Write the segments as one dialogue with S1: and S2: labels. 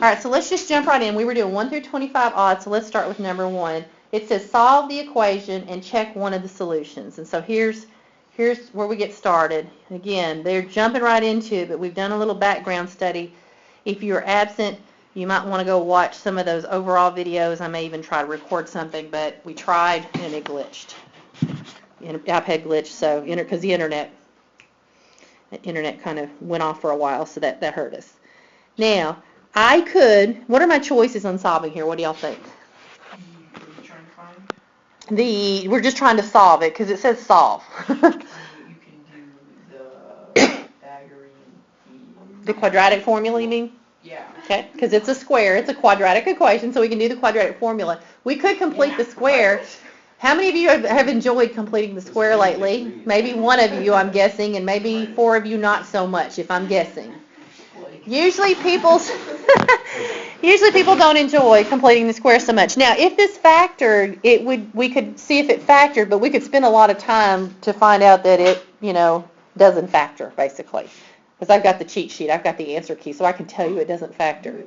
S1: right, so let's just jump right in. We were doing 1 through 25 odd, so let's start with number 1. It says solve the equation and check one of the solutions. And so here's where we get started. Again, they're jumping right into it, but we've done a little background study. If you're absent, you might want to go watch some of those overall videos. I may even try to record something, but we tried and it glitched. iPad glitched, so because the internet kind of went off for a while, so that hurt us. Now, what are my choices on solving here? What do y'all think? We're just trying to solve it because it says solve.
S2: You can do the Pythagorean.
S1: The quadratic formula, you mean?
S2: Yeah.
S1: Okay, because it's a square. It's a quadratic equation, so we can do the quadratic formula. We could complete the square. How many of you have enjoyed completing the square lately? Maybe one of you, I'm guessing, and maybe 4 of you not so much, if I'm guessing. Usually people don't enjoy completing the square so much. Now, if this factored, we could see if it factored, but we could spend a lot of time to find out that it, doesn't factor, basically. Because I've got the cheat sheet, I've got the answer key, so I can tell you it doesn't factor.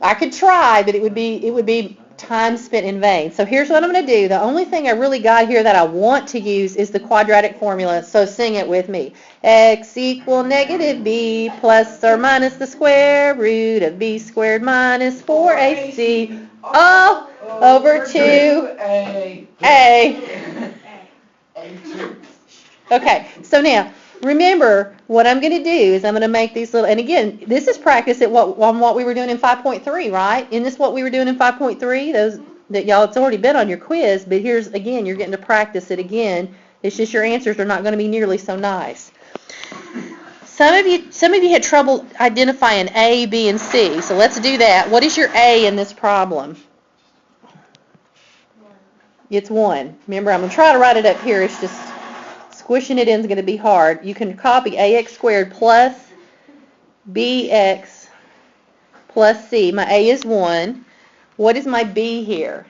S1: I could try, but it would be time spent in vain. So here's what I'm going to do. The only thing I really got here that I want to use is the quadratic formula, so sing it with me. X equal negative b plus or minus the square root of b squared minus 4ac all over 2a. Okay, so now, remember, what I'm going to do is I'm going to make these little, and again, this is practice on what we were doing in 5.3, right? Isn't this what we were doing in 5.3? It's already been on your quiz, but here's, again, you're getting to practice it again. It's just your answers are not going to be nearly so nice. Some of you had trouble identifying A, B, and C, so let's do that. What is your A in this problem? It's 1. Remember, I'm going to try to write it up here. It's just squishing it in is going to be hard. You can copy ax squared plus bx plus c. My A is 1. What is my B here?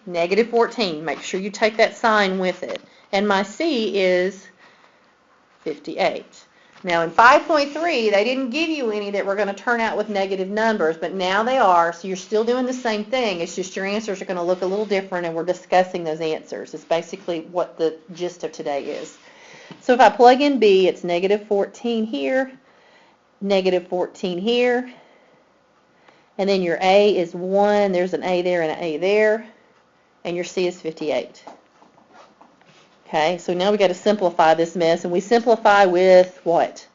S1: Negative 14. Make sure you take that sign with it. And my C is 58. Now in 5.3, they didn't give you any that were going to turn out with negative numbers, but now they are, so you're still doing the same thing. It's just your answers are going to look a little different, and we're discussing those answers. It's basically what the gist of today is. So if I plug in B, it's negative 14 here, negative 14 here, and then your A is 1, there's an A there and an A there, and your C is 58. Okay, so now we've got to simplify this mess, and we simplify with what?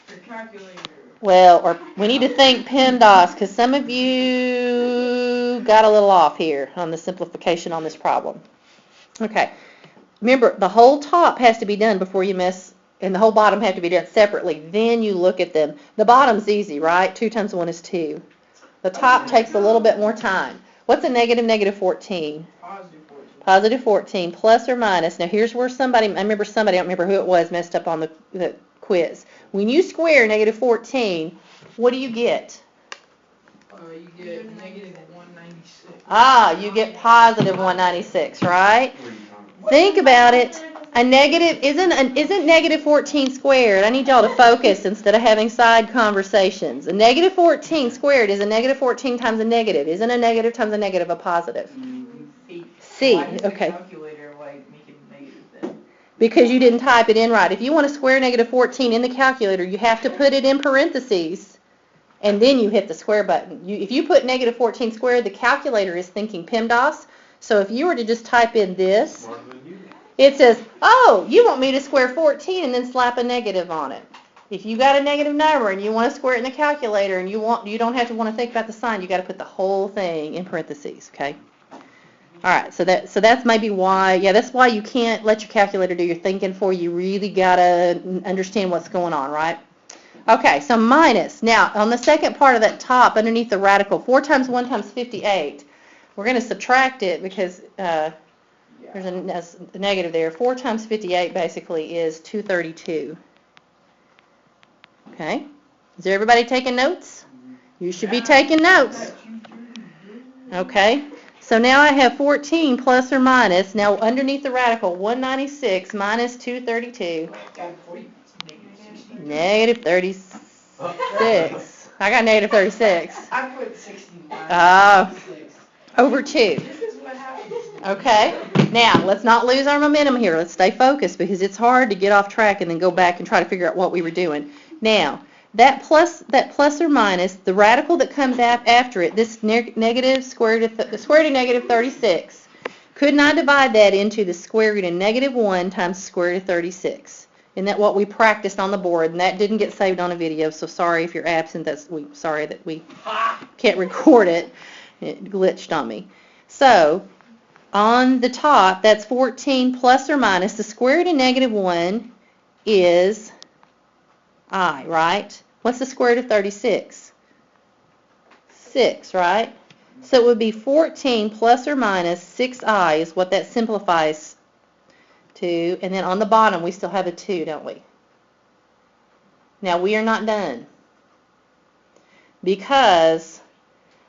S2: Your calculator.
S1: Well, or we need to think PEMDAS, because some of you got a little off here on the simplification on this problem. Okay, remember, the whole top has to be done before you mess, and the whole bottom have to be done separately. Then you look at them. The bottom's easy, right? 2 times 1 is 2. The top takes a little bit more time. What's a negative 14? Positive 14, plus or minus. Now here's where I remember somebody, I don't remember who it was, messed up on the quiz. When you square negative 14, what do you get?
S2: You get negative 196.
S1: You get positive 196, right? Think about it. A negative, isn't negative 14 squared? I need y'all to focus instead of having side conversations. A negative 14 squared is a negative 14 times a negative. Isn't a negative times a negative a positive? C, okay.
S2: Calculator, make it negative then?
S1: Because you didn't type it in right. If you want to square negative 14 in the calculator, you have to put it in parentheses, and then you hit the square button. If you put negative 14 squared, the calculator is thinking PEMDAS. So if you were to just type in this, it says, oh, you want me to square 14 and then slap a negative on it. If you got a negative number and you want to square it in the calculator and you don't have to want to think about the sign, you got to put the whole thing in parentheses, okay? All right, so that's maybe why, that's why you can't let your calculator do your thinking for you. You really got to understand what's going on, right? Okay, so minus. Now, on the second part of that top, underneath the radical, 4 times 1 times 58, we're going to subtract it because there's a negative there. 4 times 58 basically is 232. Okay, is everybody taking notes? You should be taking notes. Okay. So now I have 14 plus or minus. Now underneath the radical, 196 minus 232. Negative 36. I got negative 36.
S2: I put 69.
S1: Over 2.
S2: This is what happens.
S1: Okay. Now, let's not lose our momentum here. Let's stay focused because it's hard to get off track and then go back and try to figure out what we were doing. Now, that plus or minus, the radical that comes after it, this negative square root of negative 36, couldn't I divide that into the square root of negative 1 times the square root of 36? Isn't that what we practiced on the board? And that didn't get saved on a video, so sorry if you're absent. Sorry that we can't record it. It glitched on me. So, on the top, that's 14 plus or minus. The square root of negative 1 is I, right? What's the square root of 36? 6, right? So it would be 14 plus or minus 6i is what that simplifies to. And then on the bottom, we still have a 2, don't we? Now, we are not done because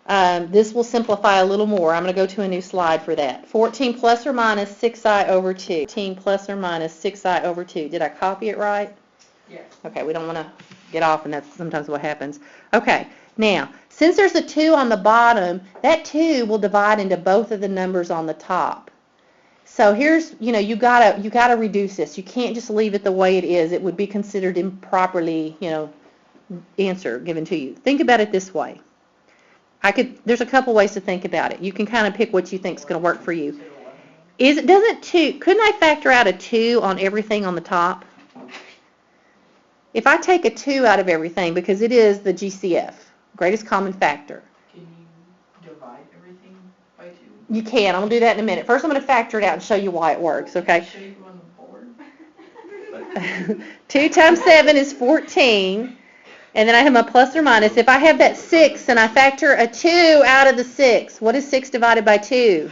S1: this will simplify a little more. I'm going to go to a new slide for that. 14 plus or minus 6i over 2. 14 plus or minus 6i over 2. Did I copy it right?
S2: Yes.
S1: Okay, we don't want to get off, and that's sometimes what happens. Okay, now, since there's a 2 on the bottom, that 2 will divide into both of the numbers on the top. So here's, you gotta reduce this. You can't just leave it the way it is. It would be considered improperly, answer given to you. Think about it this way. There's a couple ways to think about it. You can kind of pick what you think is going to work for you. Couldn't I factor out a 2 on everything on the top? If I take a 2 out of everything, because it is the GCF, greatest common factor.
S2: Can you divide everything by 2?
S1: You can. I'm going to do that in a minute. First, I'm going to factor it out and show you why it works, okay?
S2: Show you on the board.
S1: 2 times 7 is 14. And then I have my plus or minus. If I have that 6 and I factor a 2 out of the 6, what is 6 divided by 2?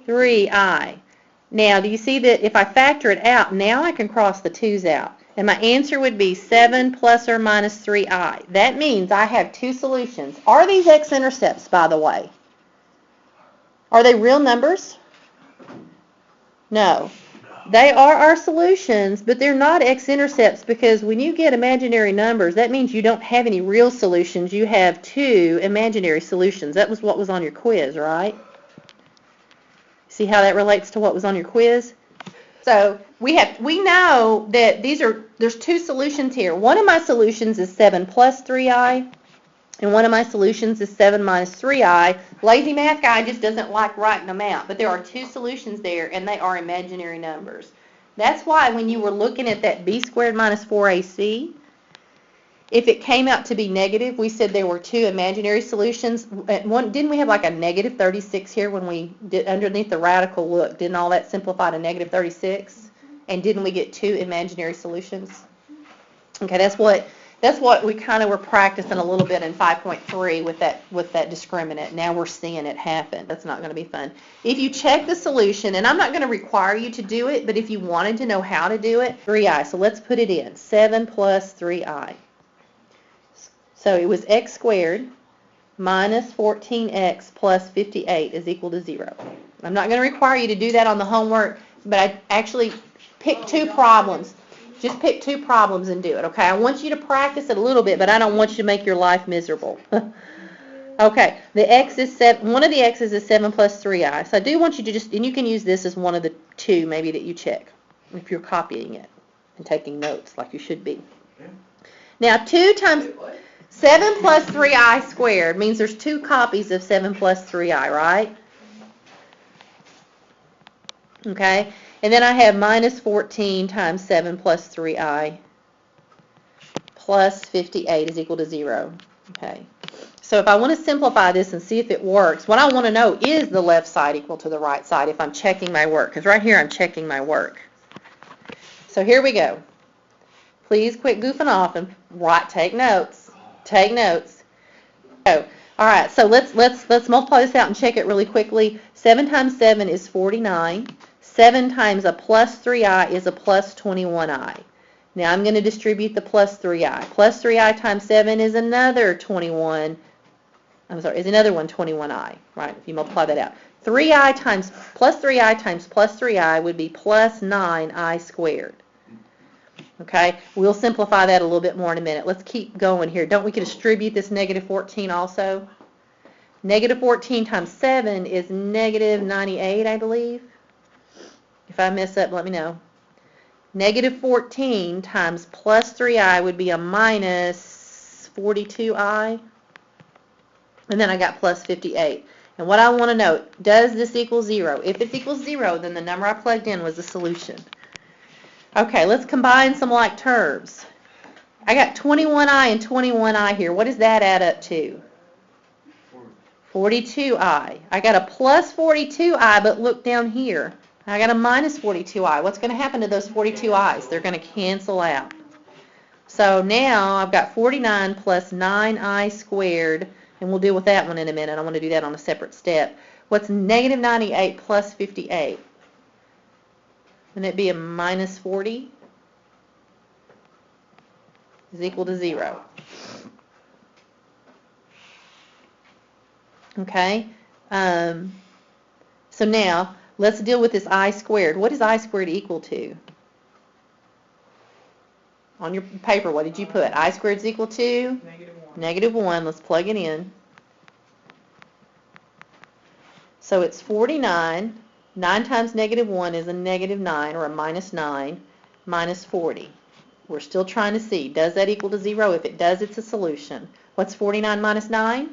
S1: 3i. Now, do you see that if I factor it out, now I can cross the 2's out. And my answer would be 7 plus or minus 3i. That means I have 2 solutions. Are these x-intercepts, by the way? Are they real numbers? No. They are our solutions, but they're not x-intercepts because when you get imaginary numbers, that means you don't have any real solutions. You have 2 imaginary solutions. That was what was on your quiz, right? See how that relates to what was on your quiz? So we know that there's 2 solutions here. One of my solutions is 7 plus 3i, and one of my solutions is 7 minus 3i. Lazy math guy just doesn't like writing them out, but there are 2 solutions there, and they are imaginary numbers. That's why when you were looking at that b squared minus 4ac, if it came out to be negative, we said there were 2 imaginary solutions. Didn't we have like a negative 36 here when we did underneath the radical look? Didn't all that simplify to negative 36? And didn't we get 2 imaginary solutions? Okay, that's what we kind of were practicing a little bit in 5.3 with that discriminant. Now we're seeing it happen. That's not going to be fun. If you check the solution, and I'm not going to require you to do it, but if you wanted to know how to do it, 3i. So let's put it in. 7 plus 3i. So it was x squared minus 14x plus 58 is equal to 0. I'm not going to require you to do that on the homework, but I actually picked 2 problems. Just pick 2 problems and do it, okay? I want you to practice it a little bit, but I don't want you to make your life miserable. Okay, one of the x's is 7 plus 3i. So I do want you to and you can use this as one of the 2 maybe that you check if you're copying it and taking notes like you should be. Now 2 times 7 plus 3i squared means there's 2 copies of 7 plus 3i, right? Okay, and then I have minus 14 times 7 plus 3i plus 58 is equal to 0. Okay, so if I want to simplify this and see if it works, what I want to know is the left side equal to the right side if I'm checking my work, because right here I'm checking my work. So here we go. Please quit goofing off and take notes. Take notes. Oh, all right, so let's multiply this out and check it really quickly. 7 times 7 is 49. 7 times a plus 3i is a plus 21i. Now I'm going to distribute the plus 3i. Plus 3i times 7 is another 21. I'm sorry, is another one 21i, right? If you multiply that out. 3i times plus 3i would be plus 9i squared. Okay, we'll simplify that a little bit more in a minute. Let's keep going here. Don't we distribute this negative 14 also? Negative 14 times 7 is negative 98, I believe. If I mess up, let me know. Negative 14 times plus 3i would be a minus 42i. And then I got plus 58. And what I want to know, does this equal 0? If it equals 0, then the number I plugged in was the solution. Okay, let's combine some like terms. I got 21i and 21i here. What does that add up to? 42i. I got a plus 42i, but look down here. I got a minus 42i. What's going to happen to those 42i's? They're going to cancel out. So now I've got 49 plus 9i squared, and we'll deal with that one in a minute. I want to do that on a separate step. What's negative 98 plus 58? Wouldn't it be a minus 40? Is equal to 0. Okay? So now, let's deal with this I squared. What is I squared equal to? On your paper, what did you put? I squared is equal to?
S2: -1.
S1: Negative 1. Let's plug it in. So it's 49. 9 times negative 1 is a negative 9, or a minus 9, minus 40. We're still trying to see, does that equal to 0? If it does, it's a solution. What's 49 minus 9?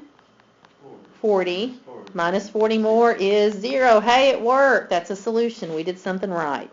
S1: 40. Minus 40 more is 0. Hey, it worked. That's a solution. We did something right.